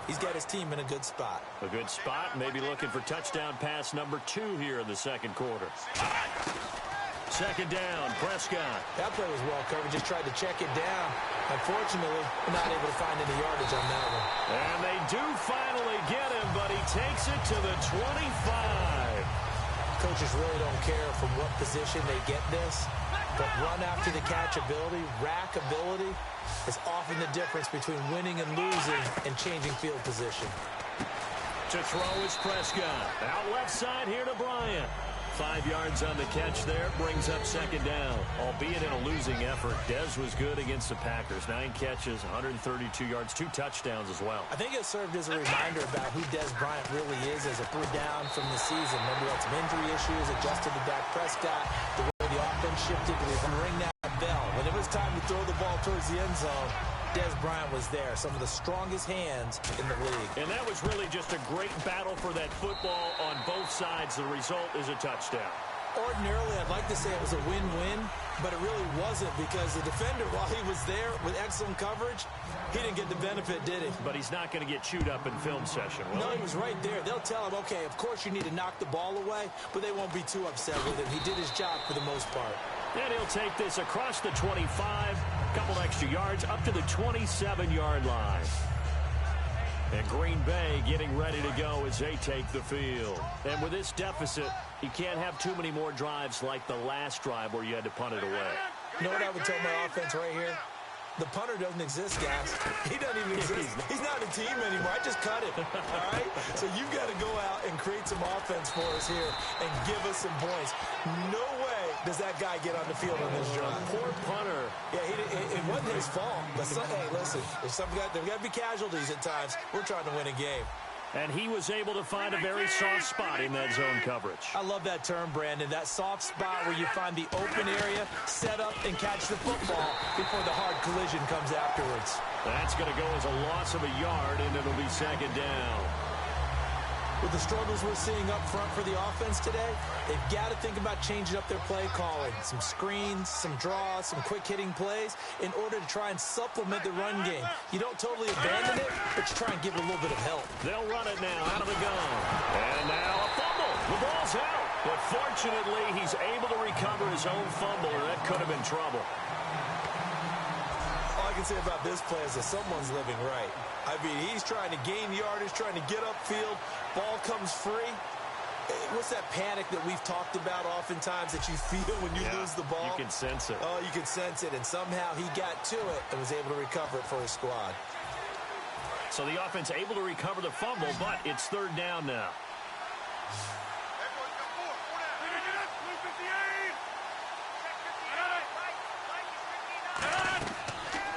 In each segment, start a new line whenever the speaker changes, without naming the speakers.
he's got his team in a good spot.
A good spot, maybe looking for touchdown pass number 2 here in the second quarter. Second down, Prescott.
That play was well covered, just tried to check it down. Unfortunately, not able to find any yardage on that one.
And they do finally get him, but he takes it to the 25.
Coaches really don't care from what position they get this, but run after the catch ability, rack ability, is often the difference between winning and losing and changing field position.
To throw is Prescott. Out left side here to Bryant. 5 yards on the catch there, brings up second down. Albeit in a losing effort, Dez was good against the Packers. 9 catches, 132 yards, 2 touchdowns as well.
I think it served as a reminder about who Dez Bryant really is as a down from the season. Remember, he had some injury issues, adjusted to Dak Prescott, the way the offense shifted, to ring that bell. When it was time to throw the ball towards the end zone, Dez Bryant was there, some of the strongest hands in the league.
And that was really just a great battle for that football on both sides. The result is a touchdown.
Ordinarily, I'd like to say it was a win-win, but it really wasn't because the defender, while he was there with excellent coverage, he didn't get the benefit, did he?
But he's not going to get chewed up in film session, will
No,
he?
he was right there. They'll tell him, okay, of course you need to knock the ball away, but they won't be too upset with him. He did his job for the most part.
And he'll take this across the 25, couple extra yards, up to the 27-yard line. And Green Bay getting ready to go as they take the field. And with this deficit, you can't have too many more drives like the last drive where you had to punt it away.
You know what I would tell my offense right here? The punter doesn't exist, guys. He doesn't even exist. He's not a team anymore. I just cut him, all right? So you've got to go out and create some offense for us here and give us some points. No way does that guy get on the field on this drive.
Poor punter.
Yeah, it wasn't his fault. But, hey, listen, there's got to be casualties at times. We're trying to win a game.
And he was able to find a very soft spot in that zone coverage.
I love that term, Brandon. That soft spot where you find the open area, set up, and catch the football before the hard collision comes afterwards.
That's going to go as a loss of a yard, and it'll be second down.
With the struggles we're seeing up front for the offense today, they've got to think about changing up their play calling. Some screens, some draws, some quick-hitting plays in order to try and supplement the run game. You don't totally abandon it, but you try and give it a little bit of help.
They'll run it now out of the gun. And now a fumble. The ball's out. But fortunately, he's able to recover his own fumble, or that could have been trouble.
All I can say about this play is that someone's living right. I mean, he's trying to gain yardage, trying to get upfield. Ball comes free. What's that panic that we've talked about oftentimes that you feel when you lose the ball?
You can sense it.
Oh, you can sense it. And somehow he got to it and was able to recover it for his squad.
So the offense able to recover the fumble, but it's third down now.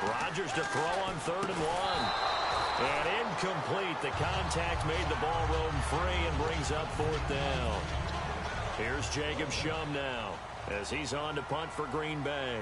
Rodgers to throw on 3rd and 1. And incomplete. The contact made the ball roam free and brings up 4th down. Here's Jacob Shum now as he's on to punt for Green Bay.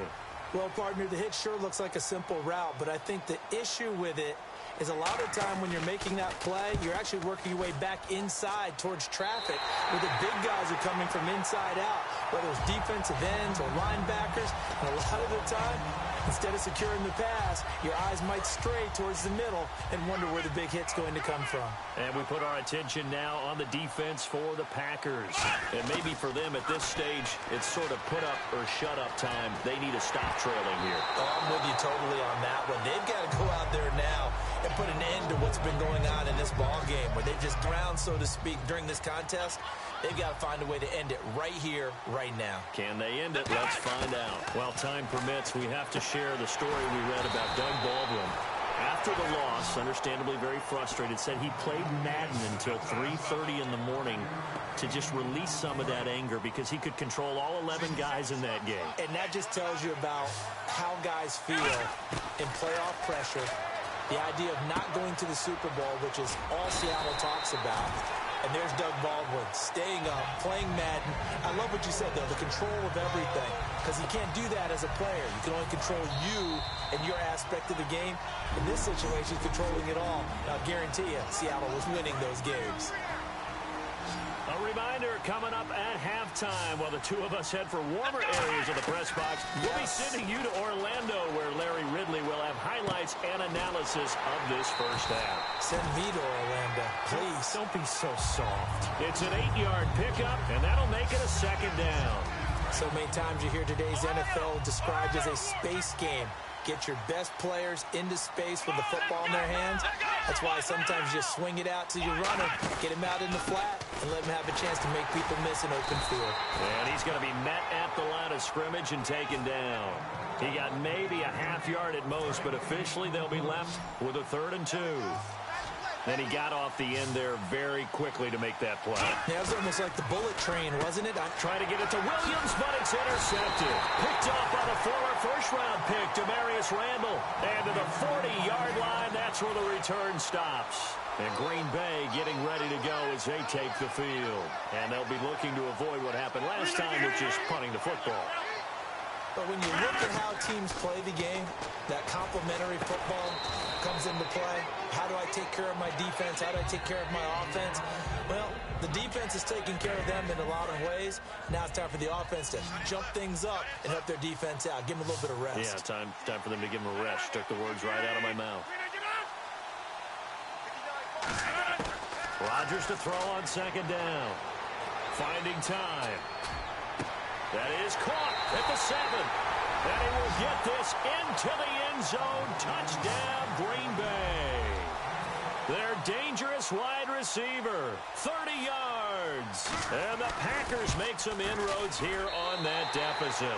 Well, partner, the hit sure looks like a simple route, but I think the issue with it is a lot of time when you're making that play, you're actually working your way back inside towards traffic where the big guys are coming from inside out, whether it's defensive ends or linebackers. And a lot of the time, instead of securing the pass, your eyes might stray towards the middle and wonder where the big hit's going to come from.
And we put our attention now on the defense for the Packers. And maybe for them at this stage, it's sort of put up or shut up time. They need to stop trailing here.
Oh, I'm with you totally on that one. They've got to go out there now and put an end to what's been going on in this ball game where they've just ground, so to speak, during this contest. They've got to find a way to end it right here, right now.
Can they end it? Let's find out. While time permits, we have to share the story we read about Doug Baldwin. After the loss, understandably very frustrated, said he played Madden until 3:30 in the morning to just release some of that anger because he could control all 11 guys in that game.
And that just tells you about how guys feel in playoff pressure, the idea of not going to the Super Bowl, which is all Seattle talks about. And there's Doug Baldwin staying up, playing Madden. I love what you said, though, the control of everything. Because you can't do that as a player. You can only control you and your aspect of the game. In this situation, controlling it all. And I'll guarantee you, Seattle was winning those games.
A reminder coming up at halftime while the two of us head for warmer areas of the press box. We'll be sending you to Orlando where Larry Ridley will have highlights and analysis of this first half.
Send me to Orlando, please.
Don't be so soft. It's an 8-yard pickup, and that'll make it a second down.
So many times you hear today's NFL described as a space game. Get your best players into space with the football in their hands. That's why sometimes you swing it out to your runner, get him out in the flat, and let him have a chance to make people miss an open field.
And he's going to be met at the line of scrimmage and taken down. He got maybe a half yard at most, but officially they'll be left with a 3rd and 2. Then he got off the end there very quickly to make that play.
Yeah, it was almost like the bullet train, wasn't it?
Trying to get it to Williams, but it's intercepted. Picked up by the former first-round pick, Demarius Randall. And to the 40-yard line, that's where the return stops. And Green Bay getting ready to go as they take the field. And they'll be looking to avoid what happened last time, which is punting the football.
But when you look at how teams play the game, that complementary football comes into play. How do I take care of my defense? How do I take care of my offense? Well, the defense is taking care of them in a lot of ways. Now it's time for the offense to jump things up and help their defense out. Give them a little bit of rest.
Yeah, time for them to give them a rest. Took the words right out of my mouth. Rodgers to throw on second down. Finding time. That is caught at the 7. And he will get this into the end zone. Touchdown, Green Bay. Their dangerous wide receiver, 30 yards. And the Packers make some inroads here on that deficit.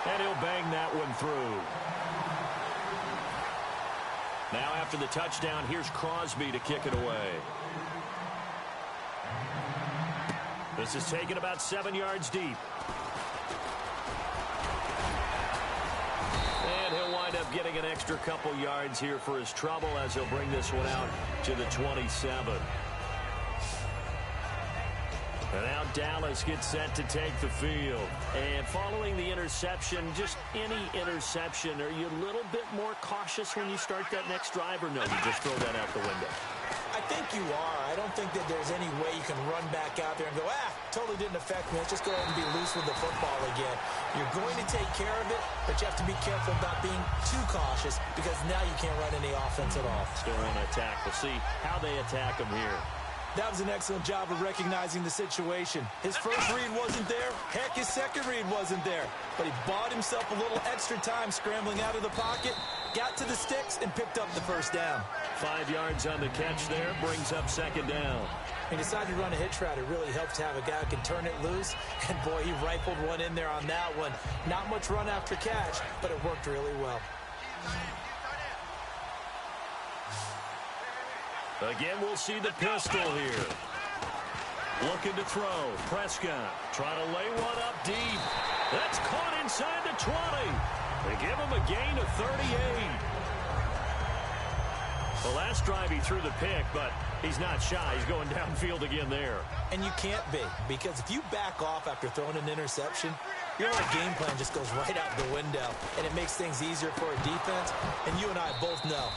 And he'll bang that one through. Now after the touchdown, here's Crosby to kick it away. This is taken about 7 yards deep. And he'll wind up getting an extra couple yards here for his trouble as he'll bring this one out to the 27. And now Dallas gets set to take the field. And following the interception, just any interception, are you a little bit more cautious when you start that next drive, or no, you just throw that out the window?
I think you are. I don't think that there's any way you can run back out there and go, totally didn't affect me. Let's just go ahead and be loose with the football again. You're going to take care of it, but you have to be careful about being too cautious because now you can't run any offense at all.
Still on attack. We'll see how they attack him here.
That was an excellent job of recognizing the situation. His first read wasn't there. Heck, his second read wasn't there. But he bought himself a little extra time scrambling out of the pocket, got to the sticks, and picked up the first down.
5 yards on the catch there, brings up second down.
He decided to run a hitch route. It really helps to have a guy who can turn it loose. And, boy, he rifled one in there on that one. Not much run after catch, but it worked really well.
Again, we'll see the pistol here. Looking to throw. Prescott trying to lay one up deep. That's caught inside the 20. They give him a gain of 38. The last drive he threw the pick, but he's not shy. He's going downfield again there.
And you can't be, because if you back off after throwing an interception, your whole game plan just goes right out the window, and it makes things easier for a defense, and you and I both know.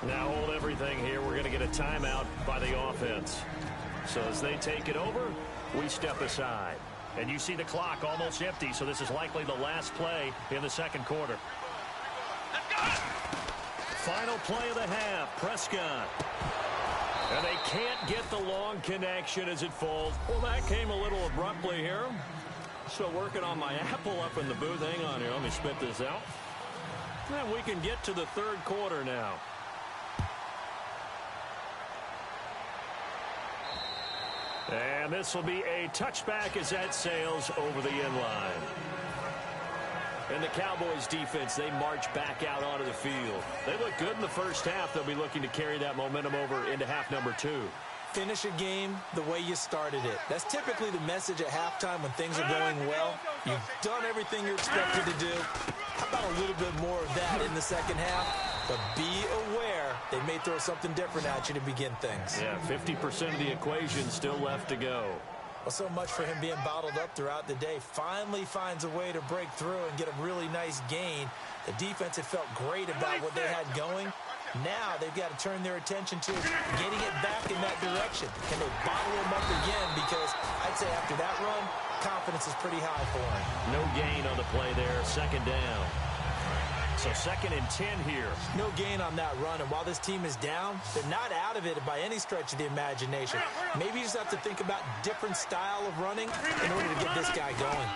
Now hold everything here. We're going to get a timeout by the offense. So as they take it over, we step aside. And you see the clock almost empty, so this is likely the last play in the second quarter. Final play of the half, Prescott. And they can't get the long connection as it falls. Well, that came a little abruptly here. So working on my apple up in the booth. Hang on here, let me spit this out. And we can get to the third quarter now. And this will be a touchback as that sails over the end line. And the Cowboys defense, they march back out onto the field. They look good in the first half. They'll be looking to carry that momentum over into half number 2.
Finish a game the way you started it. That's typically the message at halftime when things are going well. You've done everything you're expected to do. How about a little bit more of that in the second half? But be aware they may throw something different at you to begin things.
Yeah, 50% of the equation still left to go.
Well, so much for him being bottled up throughout the day. Finally finds a way to break through and get a really nice gain. The defense had felt great about what they had going. Now they've got to turn their attention to getting it back in that direction. Can they bottle him up again? Because I'd say after that run, confidence is pretty high for him.
No gain on the play there. Second down. So 2nd and 10 here.
No gain on that run, and while this team is down, they're not out of it by any stretch of the imagination. Maybe you just have to think about different style of running in order to get this guy going.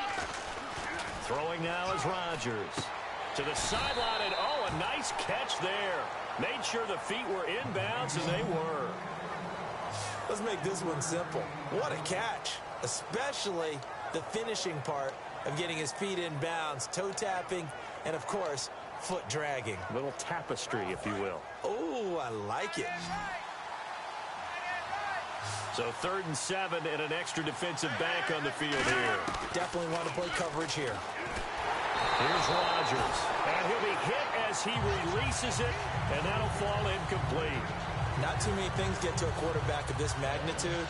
Throwing now is Rodgers. To the sideline, and oh, a nice catch there. Made sure the feet were inbounds, and they were.
Let's make this one simple. What a catch, especially the finishing part of getting his feet in bounds, toe tapping, and of course, foot dragging.
A little tapestry, if you will.
Oh, I like it.
So 3rd and 7 and an extra defensive back on the field here.
Definitely want to play coverage here.
Here's Rodgers, and he'll be hit as he releases it, and that'll fall incomplete.
Not too many things get to a quarterback of this magnitude,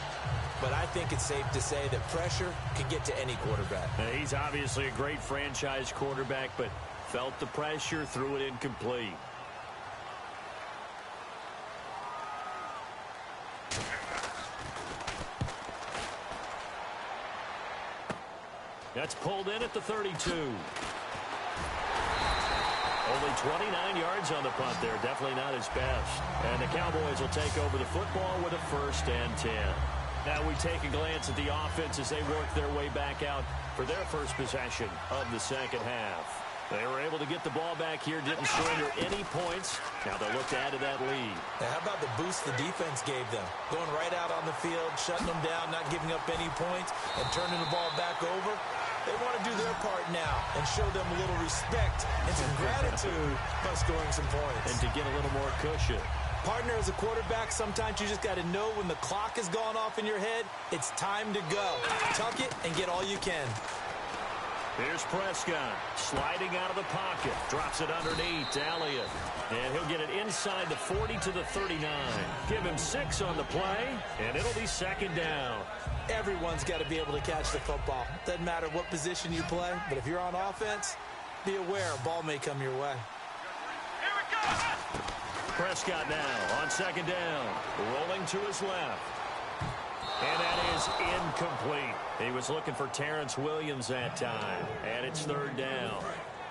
but I think it's safe to say that pressure can get to any quarterback.
He's obviously a great franchise quarterback, but felt the pressure, threw it incomplete. That's pulled in at the 32. Only 29 yards on the punt there. Definitely not his best. And the Cowboys will take over the football with a 1st and 10. Now we take a glance at the offense as they work their way back out for their first possession of the second half. They were able to get the ball back here, didn't surrender any points. Now they'll look to add to that lead.
Now, how about the boost the defense gave them? Going right out on the field, shutting them down, not giving up any points, and turning the ball back over. They want to do their part now and show them a little respect and some gratitude by scoring some points.
And to get a little more cushion.
Partner, as a quarterback, sometimes you just got to know when the clock has gone off in your head, it's time to go. Tuck it and get all you can.
Here's Prescott sliding out of the pocket. Drops it underneath to Elliott. And he'll get it inside the 40 to the 39. Give him 6 on the play, and it'll be 2nd down.
Everyone's got to be able to catch the football. Doesn't matter what position you play, but if you're on offense, be aware a ball may come your way.
Here we go!
Prescott now on 2nd down. Rolling to his left. And that is incomplete. He was looking for Terrence Williams that time. And it's 3rd down.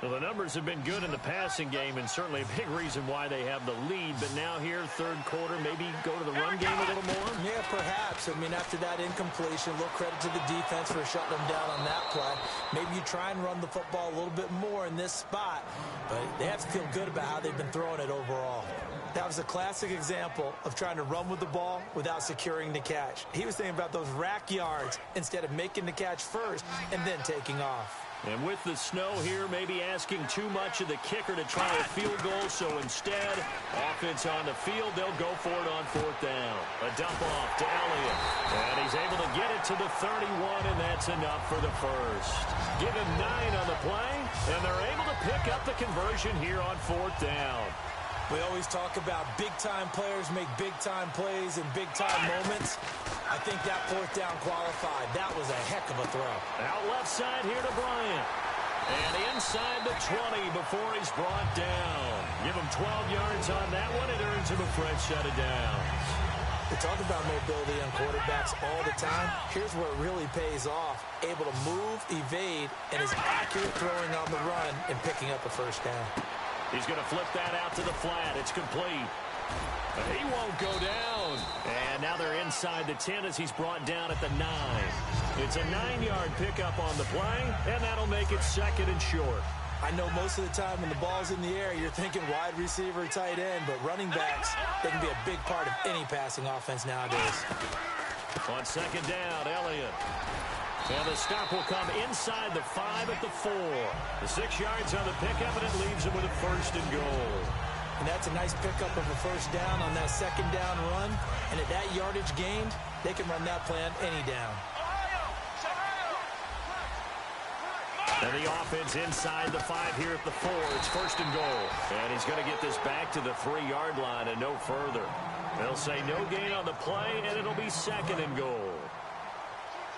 Well, the numbers have been good in the passing game, and certainly a big reason why they have the lead. But now here, 3rd quarter, maybe go to the run game a little more?
Yeah, perhaps. I mean, after that incompletion, a little credit to the defense for shutting them down on that play. Maybe you try and run the football a little bit more in this spot. But they have to feel good about how they've been throwing it overall. That was a classic example of trying to run with the ball without securing the catch. He was thinking about those rack yards instead of making the catch first and then taking off.
And with the snow here, maybe asking too much of the kicker to try a field goal. So instead, offense on the field, they'll go for it on 4th down. A dump off to Elliott. And he's able to get it to the 31, and that's enough for the first. Give him 9 on the play, and they're able to pick up the conversion here on 4th down.
We always talk about big-time players make big-time plays in big-time moments. I think that 4th down qualified. That was a heck of a throw.
Out left side here to Bryant. And inside the 20 before he's brought down. Give him 12 yards on that one. It earns him a fresh set of downs.
We talk about mobility on quarterbacks all the time. Here's where it really pays off. Able to move, evade, and is accurate throwing on the run and picking up a 1st down.
He's going to flip that out to the flat. It's complete. He won't go down. And now they're inside the 10 as he's brought down at the 9. It's a 9-yard pickup on the play, and that'll make it 2nd and short.
I know most of the time when the ball's in the air, you're thinking wide receiver, tight end, but running backs, they can be a big part of any passing offense nowadays.
On 2nd down, Elliott. And the stop will come inside the 5 at the 4. The 6 yards on the pickup, and it leaves him with a 1st and goal.
And that's a nice pickup of a 1st down on that 2nd down run. And at that yardage gained, they can run that play on any down.
And the offense inside the 5 here at the 4. It's 1st and goal. And he's going to get this back to the 3-yard line and no further. They'll say no gain on the play, and it'll be 2nd and goal.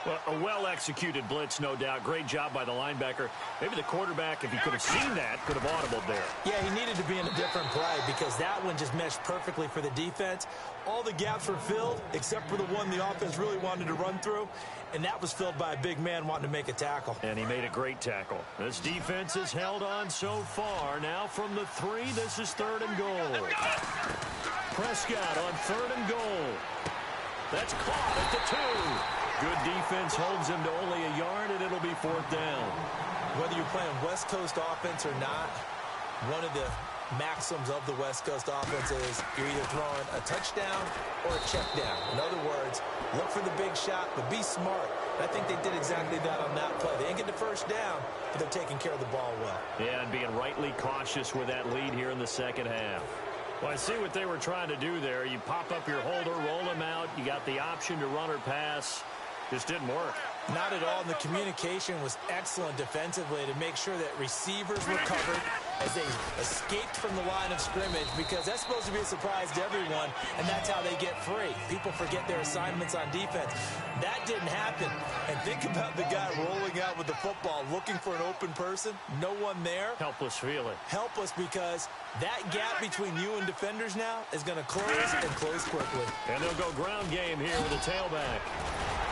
Well, a well-executed blitz, no doubt. Great job by the linebacker. Maybe the quarterback, if he could have seen that, could have audibled there.
Yeah, he needed to be in a different play because that one just meshed perfectly for the defense. All the gaps were filled except for the one the offense really wanted to run through, and that was filled by a big man wanting to make a tackle.
And he made a great tackle. This defense has held on so far. Now from the 3, this is 3rd and goal. Prescott on 3rd and goal. That's caught at the 2. Good defense holds him to only a yard, and it'll be 4th down.
Whether you're playing West Coast offense or not, one of the maxims of the West Coast offense is you're either throwing a touchdown or a check down. In other words, look for the big shot, but be smart. And I think they did exactly that on that play. They didn't get the first down, but they're taking care of the ball well.
Yeah, and being rightly cautious with that lead here in the second half. Well, I see what they were trying to do there. You pop up your holder, roll him out. You got the option to run or pass. Just didn't work.
Not at all. And the communication was excellent defensively to make sure that receivers were covered as they escaped from the line of scrimmage, because that's supposed to be a surprise to everyone, and that's how they get free. People forget their assignments on defense. That didn't happen. And think about the guy rolling out with the football, looking for an open person. No one there.
Helpless feeling.
Helpless because that gap between you and defenders now is going to close and close quickly.
And they'll go ground game here with a tailback.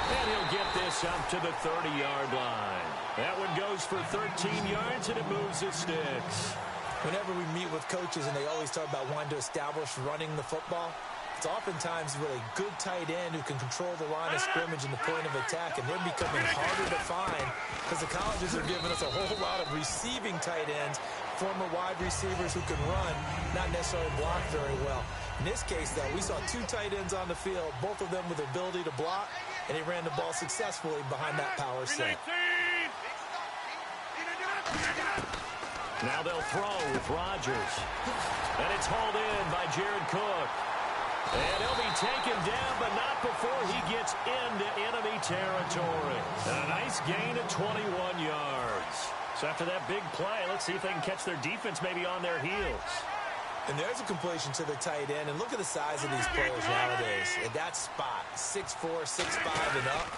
And he'll get this up to the 30-yard line. That one goes for 13 yards, and it moves the sticks.
Whenever we meet with coaches and they always talk about wanting to establish running the football, it's oftentimes with a good tight end who can control the line of scrimmage and the point of attack, and they're becoming harder to find because the colleges are giving us a whole lot of receiving tight ends, former wide receivers who can run, not necessarily block very well. In this case, though, we saw 2 tight ends on the field, both of them with the ability to block, and he ran the ball successfully behind that power set.
Now they'll throw with Rodgers. And it's hauled in by Jared Cook. And he'll be taken down, but not before he gets into enemy territory. And a nice gain of 21 yards. So after that big play, let's see if they can catch their defense maybe on their heels.
And there's a completion to the tight end. And look at the size of these players nowadays. At that spot, 6'4", 6'5", and up.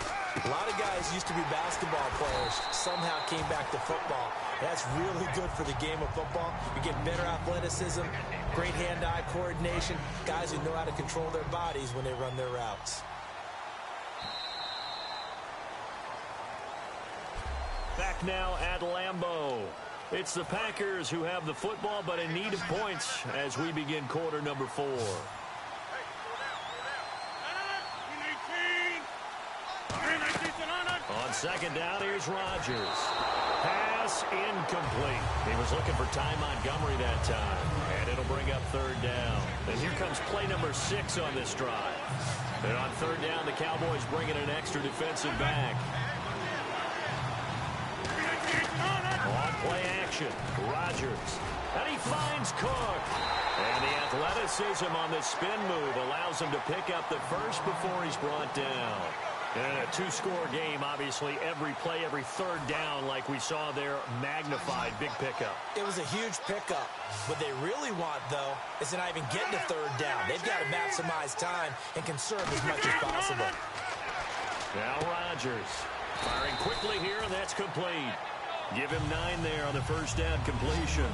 A lot of guys used to be basketball players, somehow came back to football. That's really good for the game of football. You get better athleticism, great hand-eye coordination, guys who know how to control their bodies when they run their routes.
Back now at Lambeau. It's the Packers who have the football, but in need of points as we begin quarter number 4. On second down, here's Rodgers. Pass incomplete. He was looking for Ty Montgomery that time, and it'll bring up 3rd down. And here comes play number 6 on this drive. And on 3rd down, the Cowboys bring in an extra defensive back. On play action, Rodgers. And he finds Cook. And the athleticism on the spin move allows him to pick up the first before he's brought down. And a 2-score game, obviously, every play, every 3rd down, like we saw there, magnified, big pickup.
It was a huge pickup. What they really want, though, is to not even get to 3rd down. They've got to maximize time and conserve as much as possible.
Now Rodgers firing quickly here, and that's complete. Give him 9 there on the first down completion.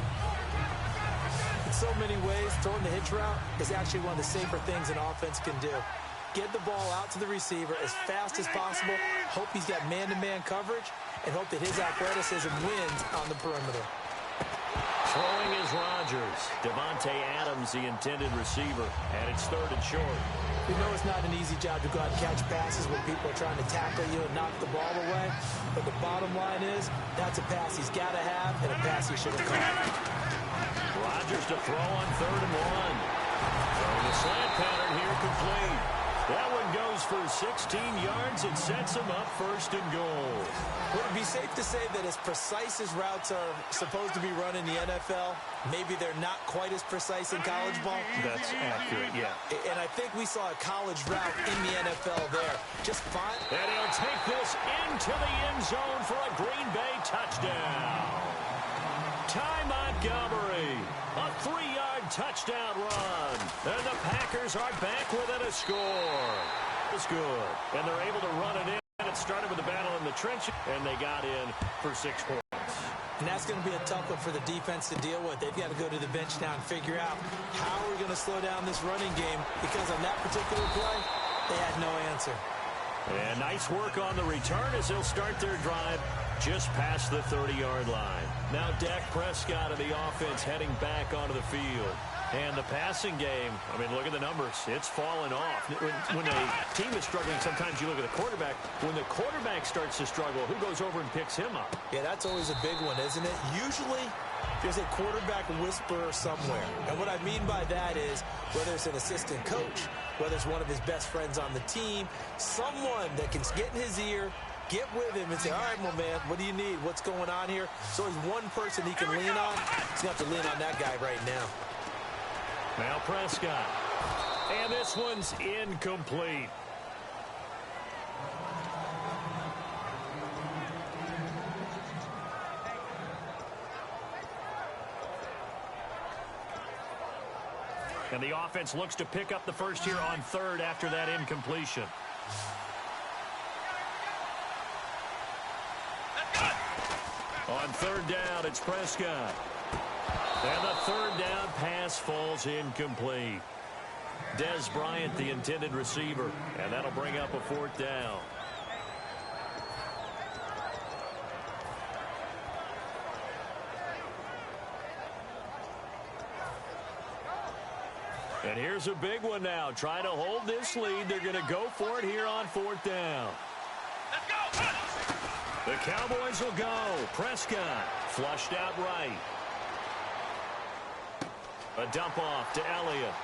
In so many ways, throwing the hitch route is actually one of the safer things an offense can do. Get the ball out to the receiver as fast as possible, hope he's got man-to-man coverage, and hope that his athleticism wins on the perimeter.
Throwing is Rodgers. Devontae Adams, the intended receiver, and it's 3rd and short.
We know it's not an easy job to go out and catch passes when people are trying to tackle you and knock the ball away, but the bottom line is that's a pass he's got to have and a pass he should have caught.
Rodgers to throw on 3rd and 1. Throwing the slant pattern here complete. That one goes for 16 yards and sets him up 1st and goal.
Would it be safe to say that as precise as routes are supposed to be run in the NFL, maybe they're not quite as precise in college ball?
That's accurate, yeah.
And I think we saw a college route in the NFL there. Just fine.
And he'll take this into the end zone for a Green Bay touchdown. Ty Montgomery, a 3-yard touchdown run. And the Packers are back within a score. It's good. And they're able to run it in. It started with a battle in the trenches, and they got in for 6 points.
And that's going to be a tough one for the defense to deal with. They've got to go to the bench now and figure out how we're going to slow down this running game, because on that particular play, they had no answer.
And nice work on the return as they'll start their drive just past the 30-yard line. Now Dak Prescott of the offense heading back onto the field. And the passing game, I mean, look at the numbers. It's fallen off. When a team is struggling, sometimes you look at the quarterback. When the quarterback starts to struggle, who goes over and picks him up?
Yeah, that's always a big one, isn't it? Usually, there's a quarterback whisperer somewhere. And what I mean by that is, whether it's an assistant coach, whether it's one of his best friends on the team, someone that can get in his ear, get with him and say, all right, well, man, what do you need? What's going on here? So there's one person he can lean on. He's going to have to lean on that guy right now.
Now Prescott. And this one's incomplete. And the offense looks to pick up the first here on 3rd after that incompletion. On 3rd down, it's Prescott. And the 3rd down pass falls incomplete. Dez Bryant, the intended receiver. And that'll bring up a 4th down. And here's a big one now. Trying to hold this lead. They're going to go for it here on 4th down.
Let's go.
The Cowboys will go. Prescott flushed out right. A dump off to Elliott.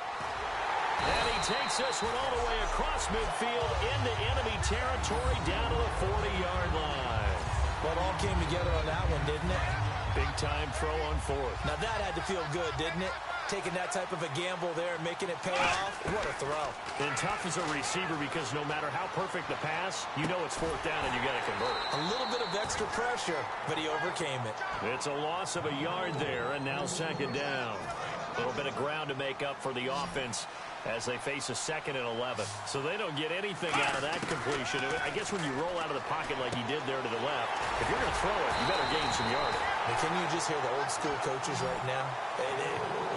And he takes this one all the way across midfield into enemy territory down to the 40-yard line.
Well, it all came together on that one, didn't it?
Big-time throw on 4th.
Now, that had to feel good, didn't it? Taking that type of a gamble there and making it pay off. What a throw.
And tough as a receiver, because no matter how perfect the pass, you know it's 4th down and you got to convert.
A little bit of extra pressure, but he overcame it.
It's a loss of a yard there, and now 2nd down. A little bit of ground to make up for the offense as they face a 2nd and 11. So they don't get anything out of that completion. I guess when you roll out of the pocket like he did there to the left, if you're going to throw it, you better gain some yardage.
And can you just hear the old school coaches right now?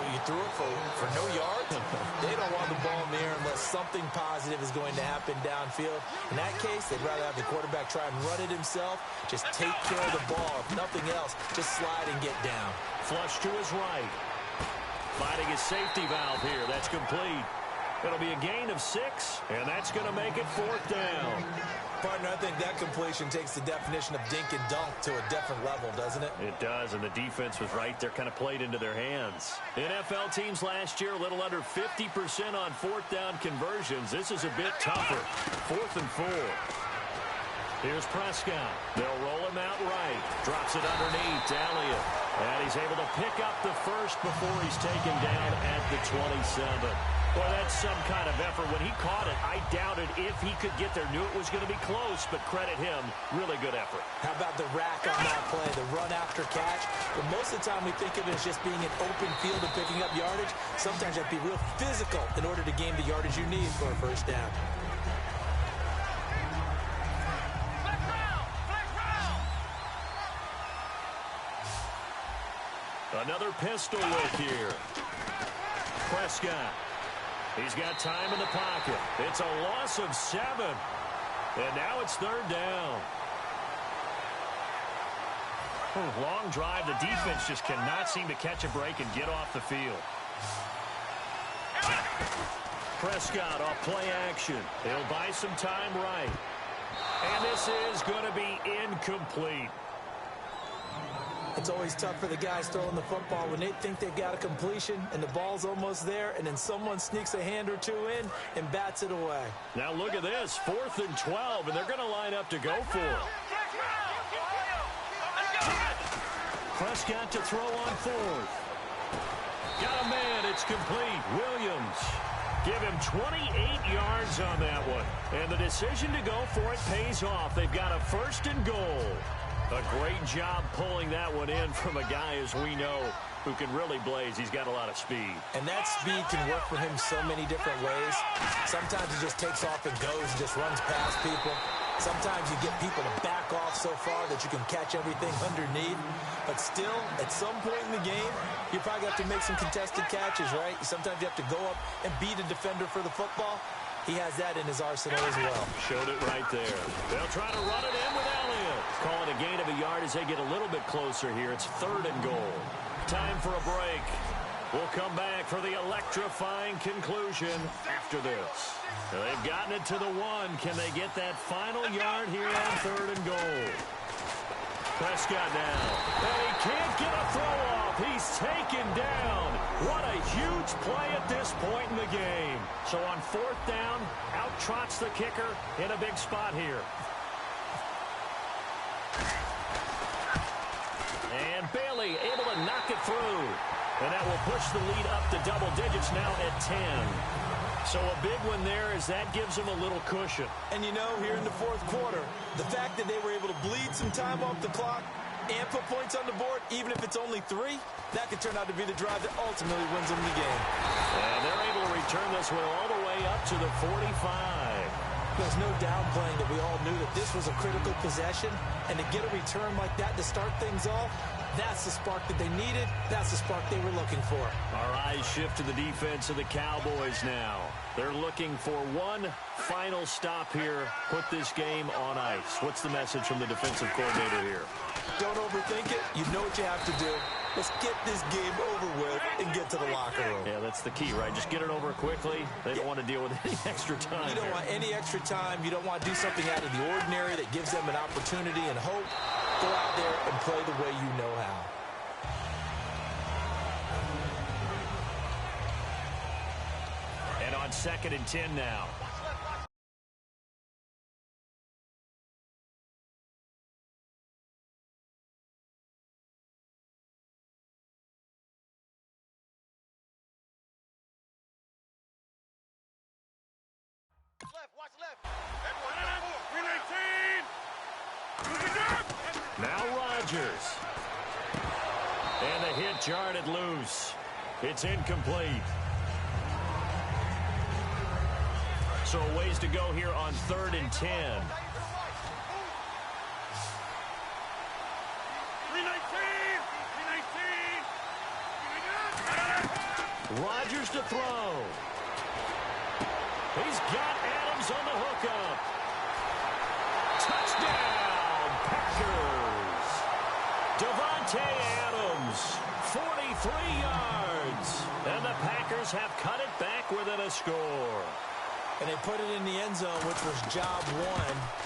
You threw it for no yards. They don't want the ball in the air unless something positive is going to happen downfield. In that case, they'd rather have the quarterback try and run it himself. Just take care of the ball. If nothing else, just slide and get down.
Flush to his right. Finding his safety valve here. That's complete. It'll be a gain of 6, and that's going to make it 4th down.
Partner, I think that completion takes the definition of dink and dunk to a different level, doesn't it?
It does, and the defense was right there, kind of played into their hands. NFL teams last year, a little under 50% on 4th down conversions. This is a bit tougher. 4th and 4. Here's Prescott. They'll roll him out right. Drops it underneath to Elliott. And he's able to pick up the first before he's taken down at the 27. Boy, that's some kind of effort. When he caught it, I doubted if he could get there. Knew it was going to be close, but credit him. Really good effort.
How about the rack on that play, the run after catch? But most of the time we think of it as just being an open field and picking up yardage. Sometimes you have to be real physical in order to gain the yardage you need for a 1st down.
Another pistol look here. Prescott. He's got time in the pocket. It's a loss of 7. And now it's 3rd down. Long drive. The defense just cannot seem to catch a break and get off the field. Prescott off play action. He'll buy some time right. And this is going to be incomplete.
It's always tough for the guys throwing the football when they think they've got a completion and the ball's almost there, and then someone sneaks a hand or two in and bats it away.
Now look at this, 4th and 12, and they're going to line up to go for it. Prescott to throw on 4th. Got a man, it's complete. Williams. Give him 28 yards on that one. And the decision to go for it pays off. They've got a 1st and goal. A great job pulling that one in from a guy, as we know, who can really blaze. He's got a lot of speed.
And that speed can work for him so many different ways. Sometimes he just takes off and goes and just runs past people. Sometimes you get people to back off so far that you can catch everything underneath. But still, at some point in the game, you probably have to make some contested catches, right? Sometimes you have to go up and beat a defender for the football. He has that in his arsenal as well.
Showed it right there. They'll try to run it in with Elliott. Call it a gain of a yard as they get a little bit closer here. It's 3rd and goal. Time for a break. We'll come back for the electrifying conclusion after this. Now they've gotten it to the 1. Can they get that final yard here on 3rd and goal? Prescott now. And he can't get a throw off. He's taken down. What a huge play at this point in the game. So on 4th down, out trots the kicker in a big spot here. And Bailey able to knock it through. And that will push the lead up to double digits now at 10. So a big one there as that gives them a little cushion.
And you know, here in the 4th quarter, the fact that they were able to bleed some time off the clock and put points on the board, even if it's only 3, that could turn out to be the drive that ultimately wins them the game.
And they're able to return this one all the way up to the 45.
There's no downplaying that we all knew that this was a critical possession, and to get a return like that to start things off, that's the spark that they needed. That's the spark they were looking for.
Our eyes shift to the defense of the Cowboys now. They're looking for one final stop here. Put this game on ice. What's the message from the defensive coordinator here?
Don't overthink it. You know what you have to do. Let's get this game over with and get to the locker room.
Yeah, that's the key, right? Just get it over quickly. They don't want to deal with any extra time.
You don't want any extra time. You don't want to do something out of the ordinary that gives them an opportunity and hope. Go out there and play the way you know how.
And on 2nd and 10 now.
Left, watch left. 319.
Now Rodgers. And the hit jarred loose. It's incomplete. So a ways to go here on 3rd and 10.
319.
Rodgers to throw. He's got Adams on the hookup. Touchdown, Packers. Devontae Adams, 43 yards. And the Packers have cut it back within a score.
And they put it in the end zone, which was job 1.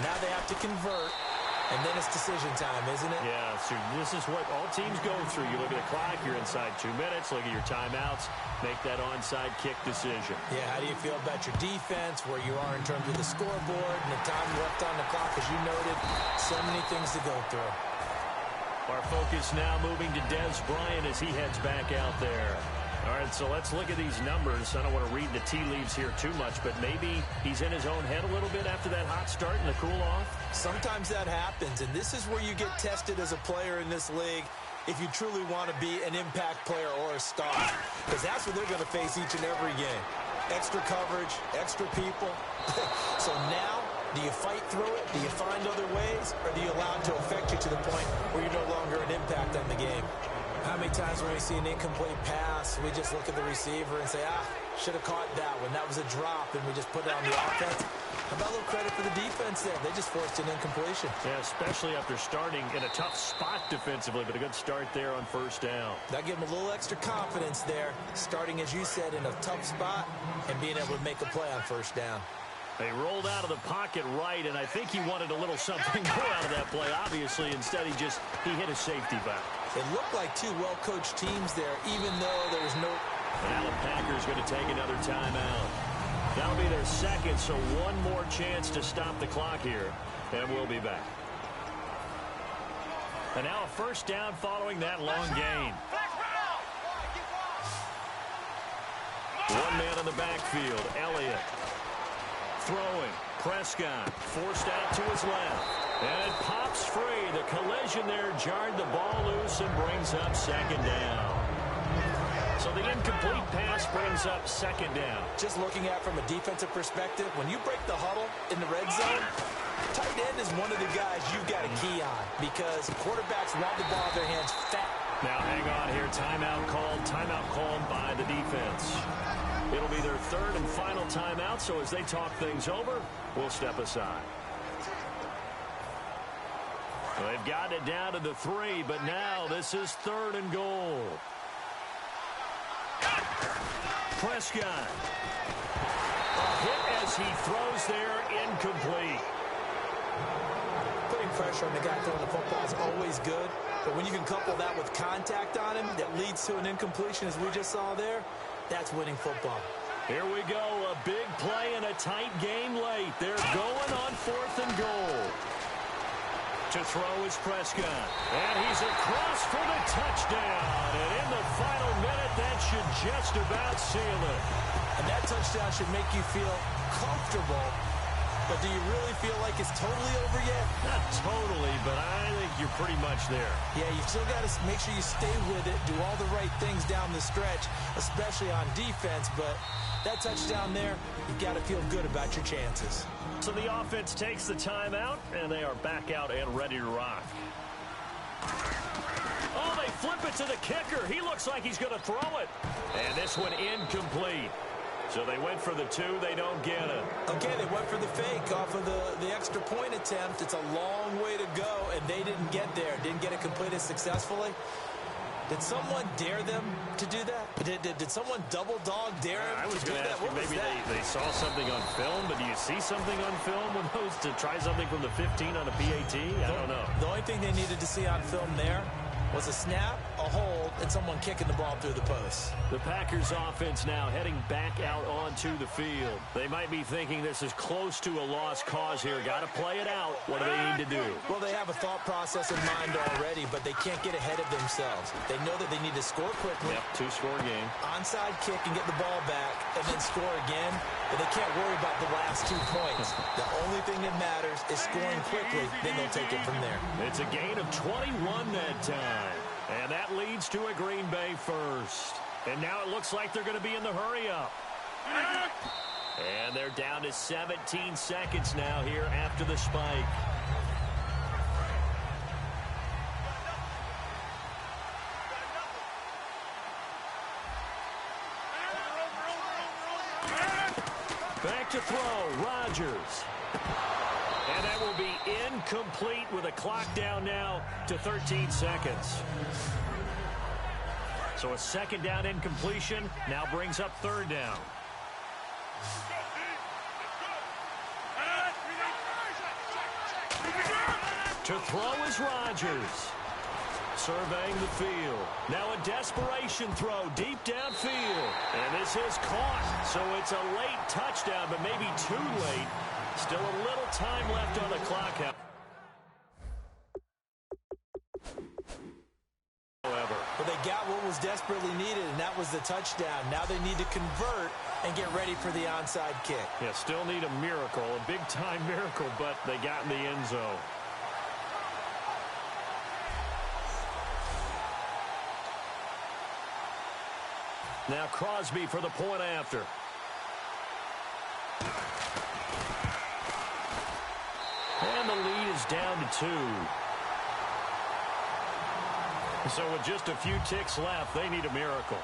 Now they have to convert. And then it's decision time, isn't it?
Yeah, so this is what all teams go through. You look at the clock, you're inside 2 minutes, look at your timeouts, make that onside kick decision.
Yeah, how do you feel about your defense, where you are in terms of the scoreboard, and the time left on the clock, as you noted, so many things to go through.
Our focus now moving to Dez Bryant as he heads back out there. All right, so let's look at these numbers. I don't want to read the tea leaves here too much, but maybe he's in his own head a little bit after that hot start and the cool-off.
Sometimes that happens, and this is where you get tested as a player in this league if you truly want to be an impact player or a star, because that's what they're going to face each and every game. Extra coverage, extra people. So now, do you fight through it? Do you find other ways? Or do you allow it to affect you to the point where you're no longer an impact on the game? How many times when we see an incomplete pass, we just look at the receiver and say, should have caught that one. That was a drop, and we just put it on the offense. How about a little credit for the defense there? They just forced an incompletion.
Yeah, especially after starting in a tough spot defensively, but a good start there on 1st down.
That gave them a little extra confidence there, starting, as you said, in a tough spot and being able to make a play on 1st down.
They rolled out of the pocket right, and I think he wanted a little something more out of that play, obviously. Instead, he hit a safety back.
It looked like 2 well-coached teams there, even though there was no...
Now the Packers going to take another timeout. That'll be their 2nd, so one more chance to stop the clock here, and we'll be back. And now a 1st down following that long gain. One man in the backfield, Elliott. Throwing, Prescott forced out to his left. And it pops free. The collision there jarred the ball loose and brings up 2nd down. So the incomplete pass brings up second down.
Just looking at it from a defensive perspective, when you break the huddle in the red zone, tight end is one of the guys you've got to key on because quarterbacks want the ball in their hands fast.
Now hang on here. Timeout called by the defense. It'll be their third and final timeout, so as they talk things over, we'll step aside. They've got it down to the 3, but now this is 3rd and goal. Prescott. A hit as he throws there, incomplete.
Putting pressure on the guy throwing the football is always good, but when you can couple that with contact on him that leads to an incompletion, as we just saw there, that's winning football.
Here we go, a big play in a tight game late. They're going on 4th and goal. To throw is Prescott. And he's across for the touchdown. And in the final minute, that should just about seal it.
And that touchdown should make you feel comfortable. But do you really feel like it's totally over yet?
Not totally, but I think you're pretty much there.
Yeah, you still got to make sure you stay with it, do all the right things down the stretch, especially on defense. But that touchdown there, you've got to feel good about your chances.
So the offense takes the timeout, and they are back out and ready to rock. Oh, they flip it to the kicker. He looks like he's going to throw it. And this one incomplete. So they went for the 2. They don't get it.
Okay, they went for the fake off of the extra point attempt. It's a long way to go, and they didn't get there. Didn't get it completed successfully. Did someone dare them to do that? Did someone double dog dare them
I was going to ask you, maybe they saw something on film, but do you see something on film with those to try something from the 15 on a PAT? I don't know.
The only thing they needed to see on film there was a snap, a hold, and someone kicking the ball through the post.
The Packers offense now heading back out onto the field. They might be thinking this is close to a lost cause here. Got to play it out. What do they need to do?
Well, they have a thought process in mind already, but they can't get ahead of themselves. They know that they need to score quickly.
Yep, 2-score game.
Onside kick and get the ball back, and then score again. But they can't worry about the last 2 points. The only thing that matters is scoring quickly. Then they'll take it from there.
It's a gain of 21 that time. And that leads to a Green Bay first. And now it looks like they're going to be in the hurry-up. And they're down to 17 seconds now here after the spike. Back to throw, Rodgers. And that will be incomplete with a clock down now to 13 seconds. So a second down incompletion now brings up 3rd down. To throw is Rodgers. Surveying the field. Now a desperation throw deep downfield. And this is caught. So it's a late touchdown, but maybe too late. Still a little time left on the clock. However,
but they got what was desperately needed, and that was the touchdown. Now they need to convert and get ready for the onside kick.
Yeah, still need a miracle, a big-time miracle, but they got in the end zone. Now Crosby for the point after. And the lead is down to 2. So with just a few ticks left, they need a miracle.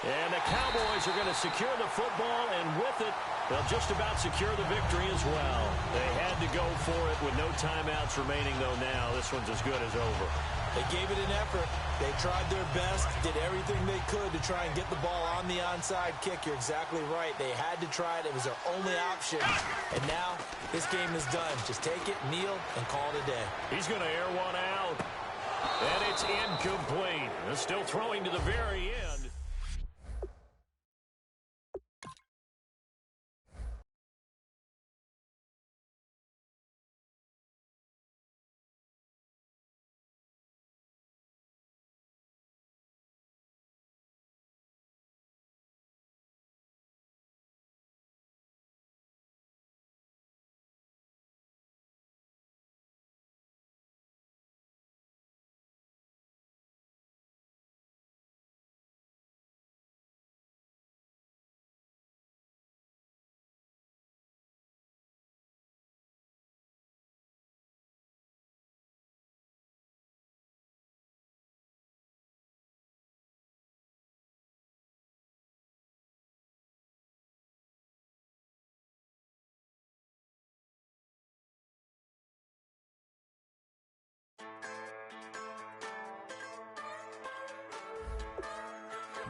And the Cowboys are going to secure the football, and with it, they'll just about secure the victory as well. They had to go for it with no timeouts remaining, though now this one's as good as over.
They gave it an effort. They tried their best, did everything they could to try and get the ball on the onside kick. You're exactly right. They had to try it. It was their only option. And now this game is done. Just take it, kneel, and call it a day.
He's going to air one out. And it's incomplete. They're still throwing to the very end.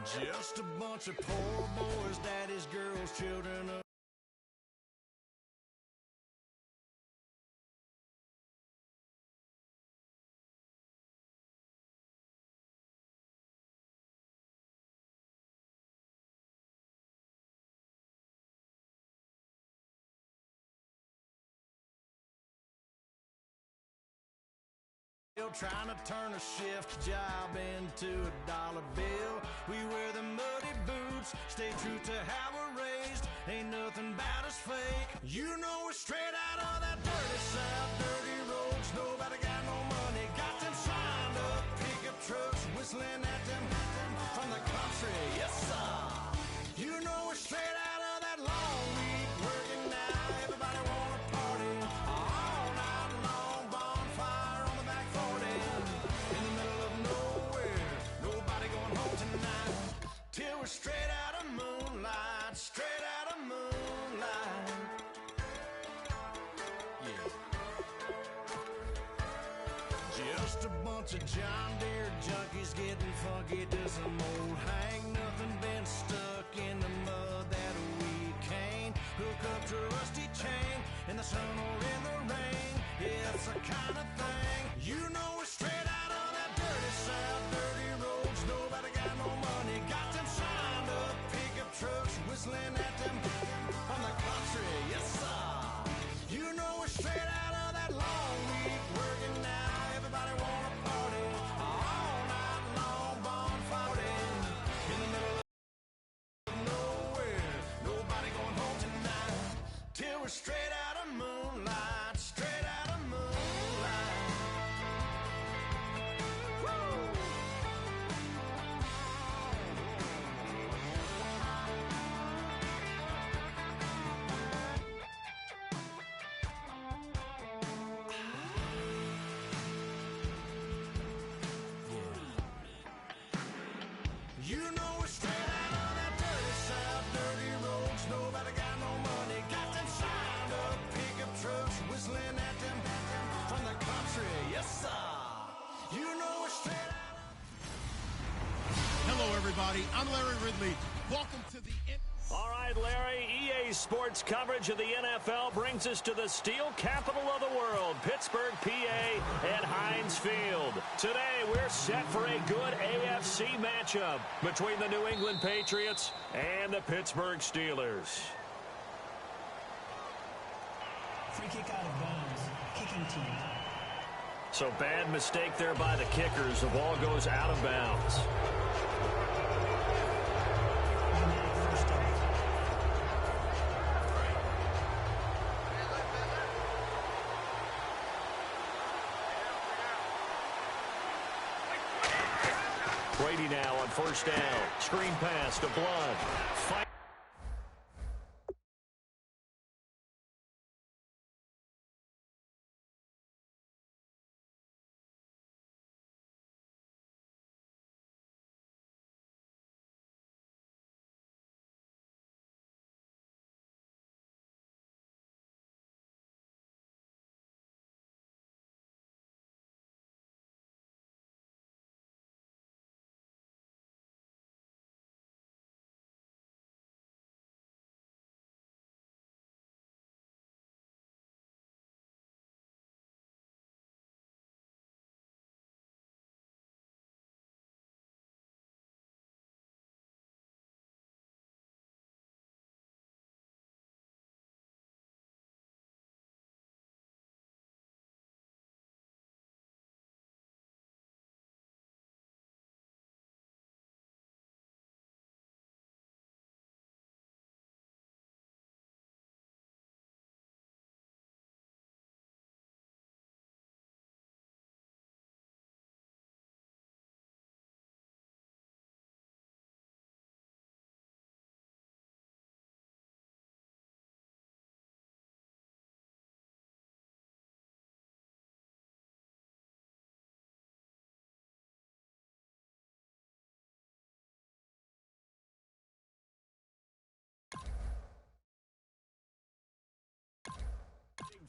Just a bunch of poor boys, daddy's girls, children of still trying to turn a shift job into a dollar bill. We wear the muddy boots, stay true to how we're raised. Ain't nothing about us fake. You know we're straight out of that dirty south, dirty roads. Nobody got no money, got them signed up pickup trucks, whistling at them from the country. Yes, sir. You know we're straight out of that long week working now. Everybody wanna party all night long, bonfire on the back 40 in the middle of nowhere. Nobody going home tonight till we're straight out of moonlight, straight out of moonlight. Yeah. Just a bunch of John Deere junkies getting funky to some old hang. Nothing been stuck in the mud that we can't hook up to a rusty chain in the sun or in the rain. Yeah, it's the kind of thing. You know we're straight out of that dirty south, dirty roads. Nobody got no money, got them signed up pickup trucks, whistling at them from the country. Yes, sir. You know we're straight out of that long week working now. Everybody wanna party all night long, bonfire in the middle of nowhere. Nobody going home tonight till we're straight out of moonlight, straight out of moonlight. Woo! You know we're straight out of that dirty south, dirty roads. Nobody got no money, got them signed up pickup trucks, whistling at them from the country. Yes, sir. You know we're straight out of...
Hello, everybody. I'm Larry Ridley. Welcome to the...
All right, Larry, EA Sports coverage of the NFL brings us to the steel capital of the world, Pittsburgh, PA, at Heinz Field. Today, we're set for a good AFC matchup between the New England Patriots and the Pittsburgh Steelers.
Free kick out of bounds. Kicking team.
So bad mistake there by the kickers. The ball goes out of bounds.
Automatic first down.
Brady now on first down. Screen pass to Blood. Fight.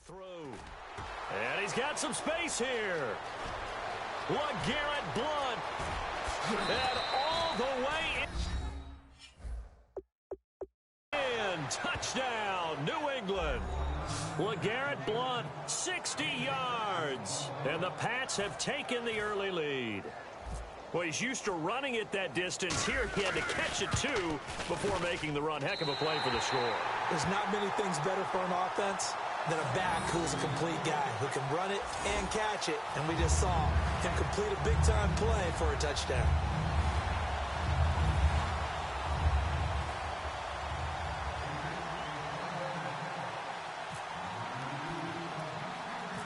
Through. And he's got some space here. LeGarrette Blount. And all the way in. Touchdown, New England. LeGarrette Blount, 60 yards. And the Pats have taken the early lead. Well, he's used to running it that distance. Here he had to catch it, too, before making the run. Heck of a play for the score.
There's not many things better for an offense than a back who is a complete guy who can run it and catch it. And we just saw him complete a big-time play for a touchdown.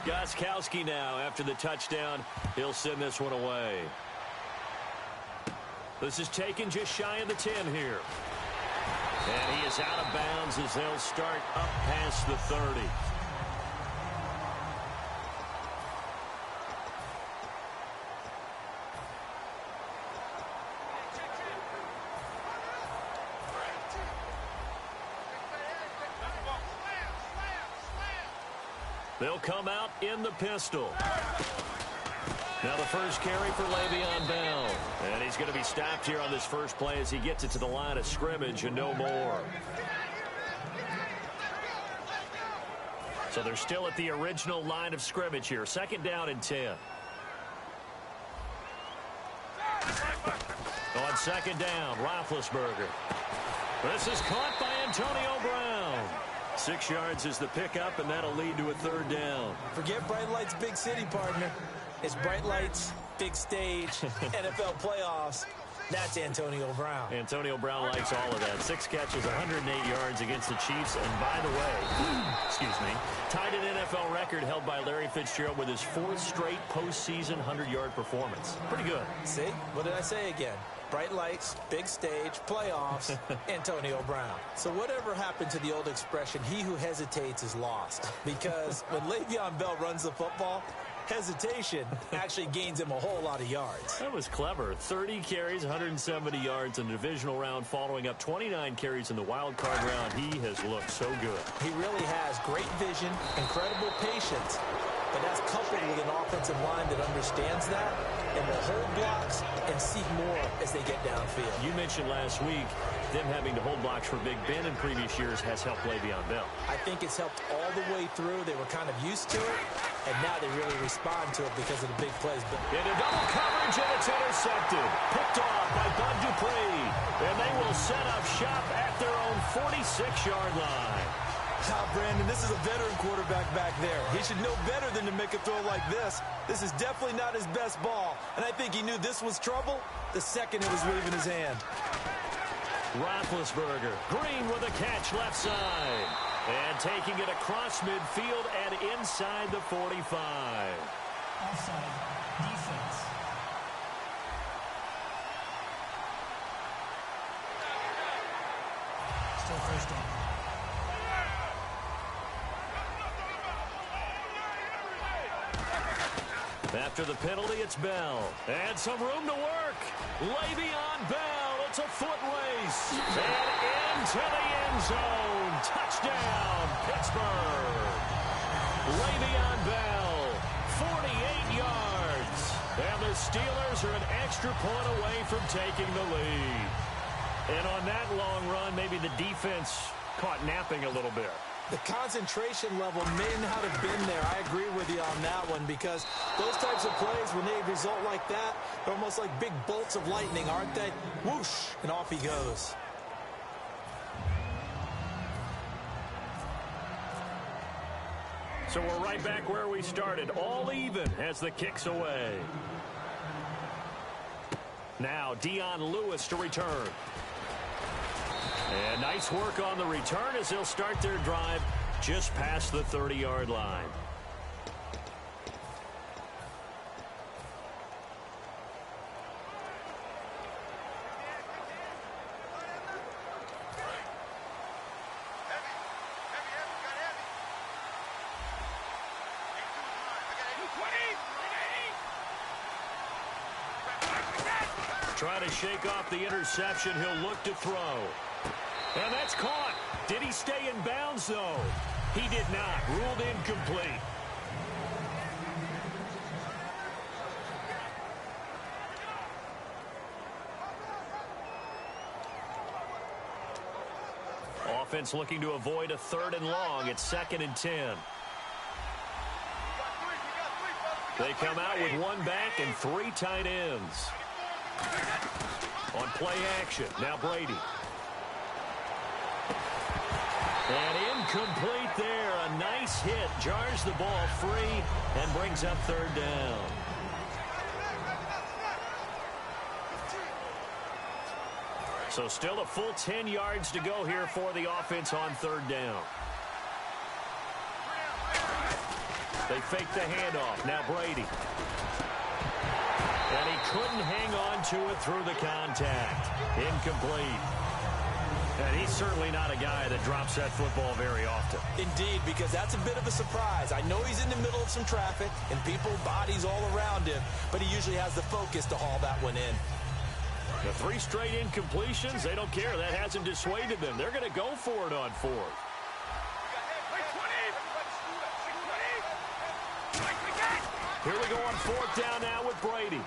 Gostkowski now after the touchdown. He'll send this one away. This is taken just shy of the 10 here. And he is out of bounds as they'll start up past the 30. They'll come out in the pistol. Now the first carry for Le'Veon Bell. And he's going to be stopped here on this first play as he gets it to the line of scrimmage and no more. So they're still at the original line of scrimmage here. Second down and 10. On second down, Roethlisberger. This is caught by Antonio Brown. 6 yards is the pickup, and that'll lead to a third down.
Forget Bright Lights, big city, partner. It's Bright Lights, big stage, NFL playoffs. That's Antonio Brown.
Antonio Brown likes all of that. 6 catches, 108 yards against the Chiefs. And by the way, excuse me, tied an NFL record held by Larry Fitzgerald with his 4th straight postseason 100-yard performance. Pretty good.
See? What did I say again? Bright lights, big stage, playoffs, Antonio Brown. So whatever happened to the old expression, he who hesitates is lost? Because when Le'Veon Bell runs the football, hesitation actually gains him a whole lot of yards.
That was clever. 30 carries, 170 yards in the divisional round, following up 29 carries in the wild card round. He has looked so good.
He really has great vision, incredible patience, but that's coupled with an offensive line that understands that and will hold blocks and seek more as they get downfield.
You mentioned last week them having to hold blocks for Big Ben in previous years has helped Le'Veon Bell.
I think it's helped all the way through. They were kind of used to it, and now they really respond to it because of the big plays.
Into double coverage, and it's intercepted. Picked off by Bud Dupree. And they will set up shop at their own 46-yard line.
Brandon, this is a veteran quarterback back there. He should know better than to make a throw like this. This is definitely not his best ball, and I think he knew this was trouble the second it was leaving his hand.
Roethlisberger, Green with a catch left side. And taking it across midfield and inside the 45.
Offside. Defense. Still first down.
After the penalty, it's Bell. And some room to work. Le'Veon Bell. It's a foot race. And into the end zone. Touchdown, Pittsburgh. Le'Veon Bell, 48 yards. And the Steelers are an extra point away from taking the lead. And on that long run, maybe the defense caught napping a little bit.
The concentration level may not have been there. I agree with you on that one because those types of plays, when they result like that, they're almost like big bolts of lightning, aren't they? Whoosh, and off he goes.
So we're right back where we started, all even as the kick's away. Now Dion Lewis to return. And nice work on the return as they'll start their drive just past the 30-yard line. Trying to shake off the interception. He'll look to throw. And that's caught. Did he stay in bounds, though? He did not. Ruled incomplete. offense looking to avoid a 3rd and long. It's 2nd and 10. They come out with 1 back and 3 tight ends. On play action, now Brady. And incomplete there. A nice hit. Jars the ball free and brings up 3rd down. So still a full 10 yards to go here for the offense on 3rd down. They fake the handoff. Now Brady. And he couldn't hang on to it through the contact. Incomplete. And he's certainly not a guy that drops that football very often.
Indeed, because that's a bit of a surprise. I know he's in the middle of some traffic and people, bodies all around him, but he usually has the focus to haul that one in.
The 3 straight incompletions, they don't care. That hasn't dissuaded them. They're going to go for it on 4th. Here we go on 4th down now with Brady.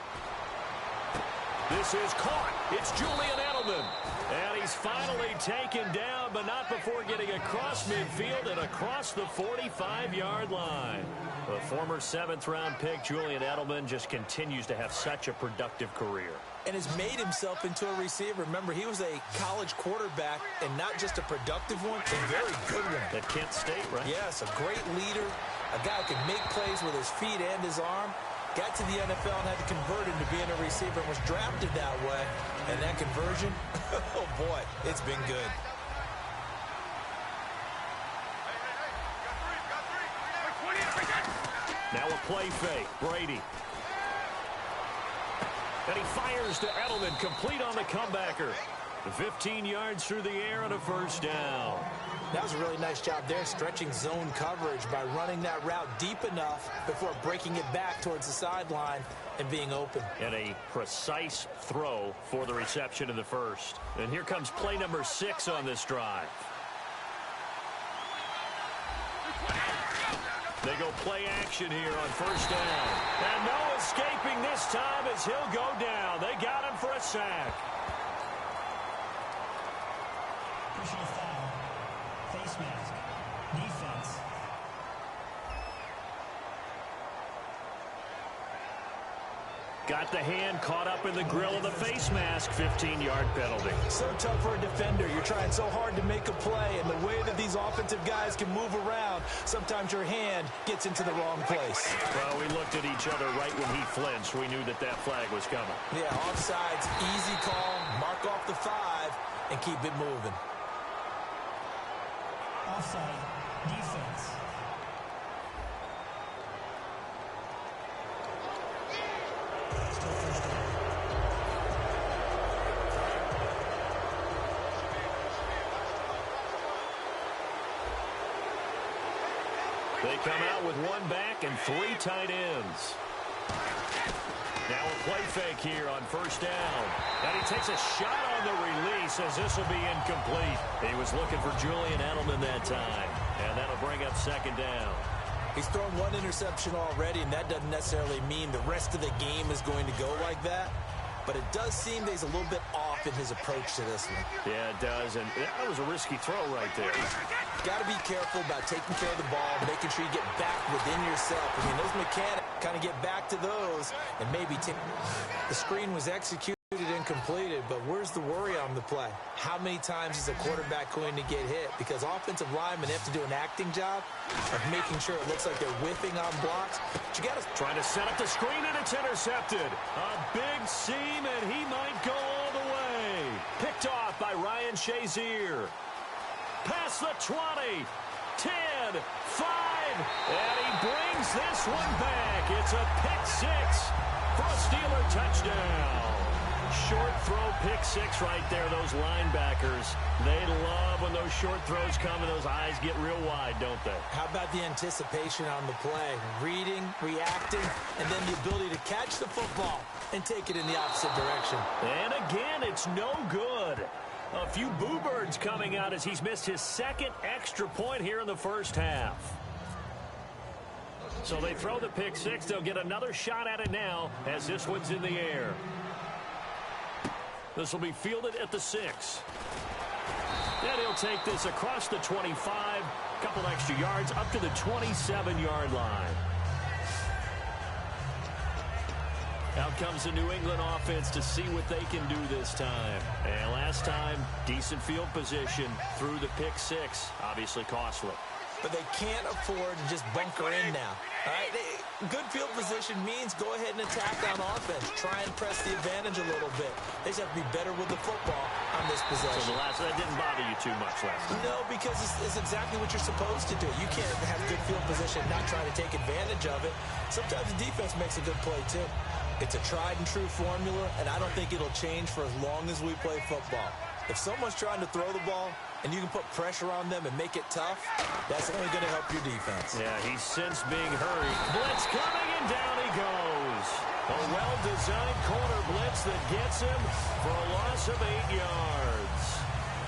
This is caught. It's Julian Edelman. And he's finally taken down, but not before getting across midfield and across the 45-yard line. The former 7th-round pick, Julian Edelman, just continues to have such a productive career.
And has made himself into a receiver. Remember, he was a college quarterback, and not just a productive one, a very good one.
At Kent State, right?
Yes, a great leader, a guy who can make plays with his feet and his arm. Got to the NFL and had to convert into being a receiver and was drafted that way. And that conversion, oh boy, it's been good.
Now a play fake. Brady. And he fires to Edelman, complete on the comebacker. 15 yards through the air and a 1st down.
That was a really nice job there, stretching zone coverage by running that route deep enough before breaking it back towards the sideline and being open.
And a precise throw for the reception in the 1st. And here comes play number 6 on this drive. They go play action here on 1st down. And no escaping this time as he'll go down. They got him for a sack.
Personal foul. Face mask. Defense.
Got the hand caught up in the grill of the face mask. 15-yard penalty.
So tough for a defender. You're trying so hard to make a play, and the way that these offensive guys can move around, sometimes your hand gets into the wrong place.
Well, we looked at each other right when he flinched. We knew that that flag was coming.
Yeah, offsides, easy call, mark off the 5, and keep it moving.
Offside. Defense. Still 1st down.
They come out with 1 back and 3 tight ends. Now a play fake here on 1st down. And he takes a shot on the release as this will be incomplete. He was looking for Julian Edelman that time. And that'll bring up 2nd down.
He's thrown 1 interception already, and that doesn't necessarily mean the rest of the game is going to go like that. But it does seem that he's a little bit off in his approach to this one.
Yeah, it does. And that was a risky throw right there.
Got to be careful about taking care of the ball, making sure you get back within yourself. I mean, those mechanics kind of get back to those and maybe take. The screen was executed and completed, but where's the worry on the play? How many times is a quarterback going to get hit? Because offensive linemen have to do an acting job of making sure it looks like they're whiffing on blocks. But you got to
trying to set up the screen, and it's intercepted. A big seam, and he might go all the way. Picked off by Ryan Shazier. Past the 20, 10, 5, and he brings this one back. It's a pick 6 for a Steeler touchdown. Short throw, pick 6 right there. Those linebackers, they love when those short throws come and those eyes get real wide, don't they?
How about the anticipation on the play? Reading, reacting, and then the ability to catch the football and take it in the opposite direction.
And again, it's no good. A few boo birds coming out as he's missed his 2nd extra point here in the 1st half. So they throw the pick 6. They'll get another shot at it now as this one's in the air. This will be fielded at the 6. And he'll take this across the 25, couple extra yards up to the 27-yard line. Out comes the New England offense to see what they can do this time. And last time, decent field position through the pick six. Obviously costly.
But they can't afford to just bunker in now. All right, good field position means go ahead and attack on offense. Try and press the advantage a little bit. They just have to be better with the football on this possession.
So that didn't bother you too much last time?
No, because it's exactly what you're supposed to do. You can't have good field position and not try to take advantage of it. Sometimes the defense makes a good play, too. It's a tried-and-true formula, and I don't think it'll change for as long as we play football. If someone's trying to throw the ball and you can put pressure on them and make it tough, that's only going to help your defense.
Yeah, he's since being hurried. Blitz coming, and down he goes. A well-designed corner blitz that gets him for a loss of 8 yards.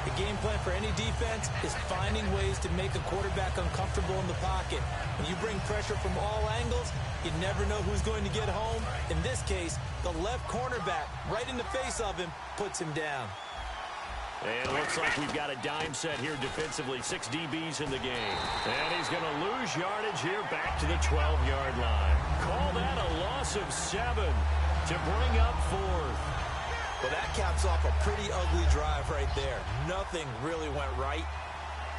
The game plan for any defense is finding ways to make a quarterback uncomfortable in the pocket. When you bring pressure from all angles, you never know who's going to get home. In this case, the left cornerback, right in the face of him, puts him down.
And it looks like we've got a dime set here defensively. 6 DBs in the game. And he's going to lose yardage here back to the 12-yard line. Call that a loss of 7 to bring up 4th.
Well, that caps off a pretty ugly drive right there. Nothing really went right.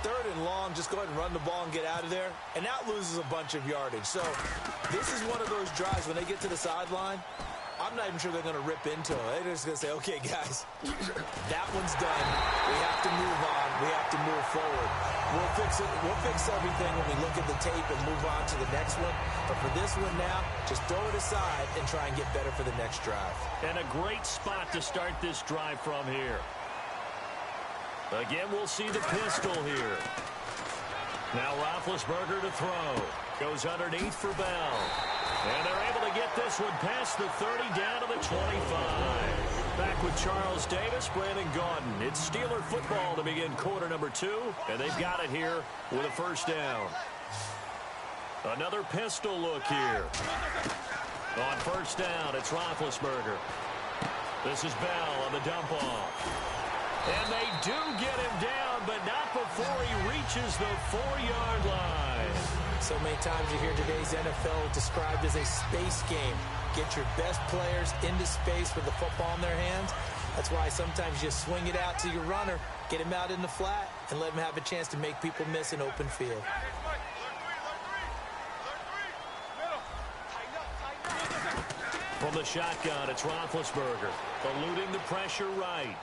3rd and long, just go ahead and run the ball and get out of there. And that loses a bunch of yardage. So this is one of those drives when they get to the sideline, I'm not even sure they're going to rip into it. They're just going to say, okay, guys, that one's done. We have to move on. We have to move forward. We'll fix it. We'll fix everything when we look at the tape and move on to the next one. But for this one now, just throw it aside and try and get better for the next drive.
And a great spot to start this drive from here. Again, we'll see the pistol here. Now Roethlisberger to throw. Goes underneath for Bell. And they're able to get this one past the 30 down to the 25. Back with Charles Davis, Brandon Gaudin. It's Steeler football to begin quarter number 2. And they've got it here with a first down. Another pistol look here. On first down, it's Roethlisberger. This is Bell on the dump off. And they do get him down, but not before he reaches the 4-yard line.
So many times you hear today's NFL described as a space game. Get your best players into space with the football in their hands. That's why sometimes you swing it out to your runner, get him out in the flat, and let him have a chance to make people miss an open field.
From the shotgun, it's Roethlisberger, eluding the pressure right.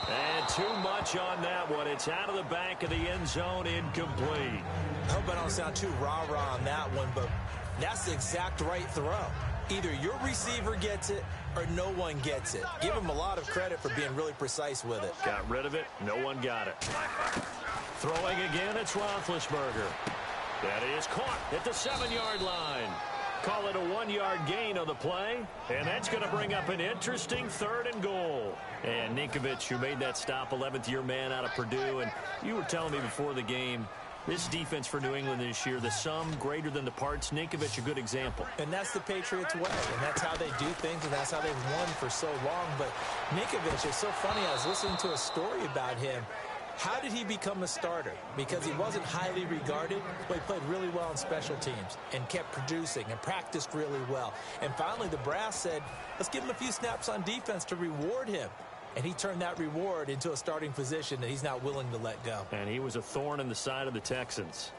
And too much on that one. It's out of the back of the end zone, incomplete.
I hope I don't sound too rah-rah on that one, but that's the exact right throw. Either your receiver gets it or no one gets it. Give him a lot of credit for being really precise with it.
Got rid of it. No one got it. Throwing again, it's Roethlisberger. That is caught at the 7-yard line. Call it a 1-yard gain on the play, and that's going to bring up an interesting 3rd and goal. And Ninkovich, who made that stop, 11th-year man out of Purdue, and you were telling me before the game, this defense for New England this year, the sum greater than the parts. Ninkovich, a good example.
And that's the Patriots' way, and that's how they do things, and that's how they've won for so long. But Ninkovich, it's so funny. I was listening to a story about him. How did he become a starter? Because he wasn't highly regarded, but he played really well on special teams and kept producing and practiced really well. And finally, the brass said, let's give him a few snaps on defense to reward him. And he turned that reward into a starting position that he's not willing to let go.
And he was a thorn in the side of the Texans.